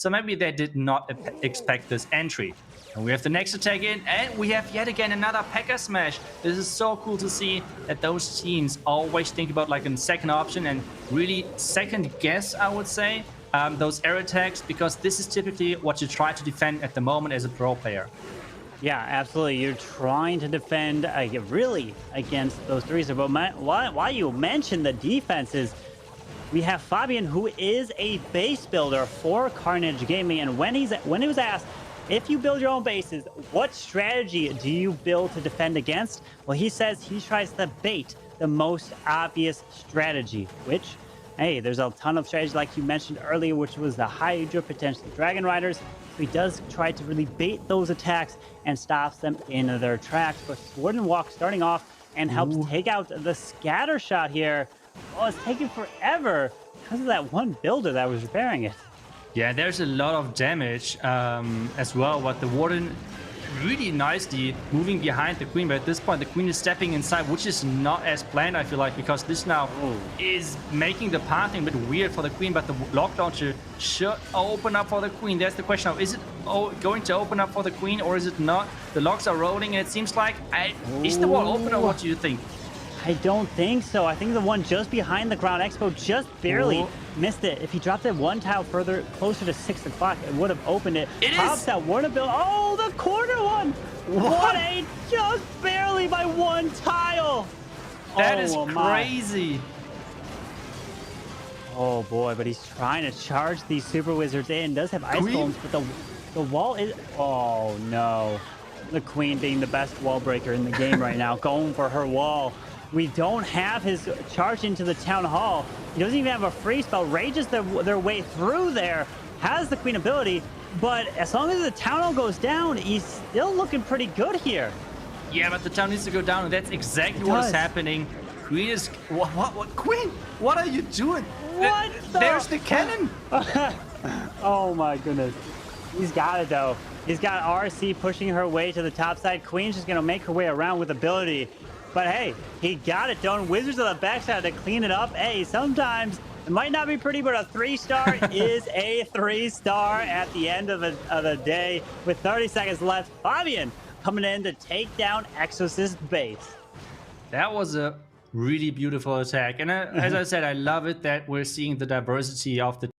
So maybe they did not expect this entry. And we have the next attack in, and we have yet again another P.E.K.K.A smash. This is so cool to see that those teams always think about like a second option and really second guess, I would say, those air attacks, because this is typically what you try to defend at the moment as a pro player. Yeah, absolutely. You're trying to defend really against those threes. But why you mentioned the defenses, we have Fabien, who is a base builder for Carnage Gaming, and when he was asked, if you build your own bases, what strategy do you build to defend against? Well, he says he tries to bait the most obvious strategy, which, hey, there's a ton of strategies like you mentioned earlier, which was the Hydra, potentially Dragon Riders. So he does try to really bait those attacks and stops them in their tracks. But Sword and Walk starting off and helps take out the scatter shot here. Oh, it's taking forever because of that one builder that was repairing it. Yeah, there's a lot of damage as well, but the Warden really nicely moving behind the Queen, but at this point the Queen is stepping inside, which is not as planned, I feel like, because this now is making the pathing a bit weird for the Queen, but the lock launcher should open up for the Queen. That's the question now. Is it going to open up for the Queen or is it not? The locks are rolling and it seems like... Is the wall open or what do you think? I don't think so. I think the one just behind the ground expo just barely missed it. If he dropped it one tile further, closer to 6 o'clock, it would have opened it. It Pops is! that Warner build. Oh, the corner one! What a just barely by one tile! That is crazy. Oh boy, but he's trying to charge these Super Wizards in. Does have Ice Golems, but the wall is... Oh no. The Queen being the best wall breaker in the game right now, going for her wall. We don't have his charge into the Town Hall. He doesn't even have a free spell. Rages their way through there. Has the Queen ability. But as long as the Town Hall goes down, he's still looking pretty good here. Yeah, but the town needs to go down, and that's exactly what is happening. Queen is... What? Queen? What are you doing? What There's the cannon! Oh my goodness. He's got it though. He's got RC pushing her way to the top side. Queen's just going to make her way around with ability. But hey, he got it done. Wizards on the backside to clean it up. Hey, sometimes it might not be pretty, but a 3-star is a 3-star at the end of the day. With 30 seconds left, Fabien coming in to take down Excosist base. That was a really beautiful attack. And as I said, I love it that we're seeing the diversity of the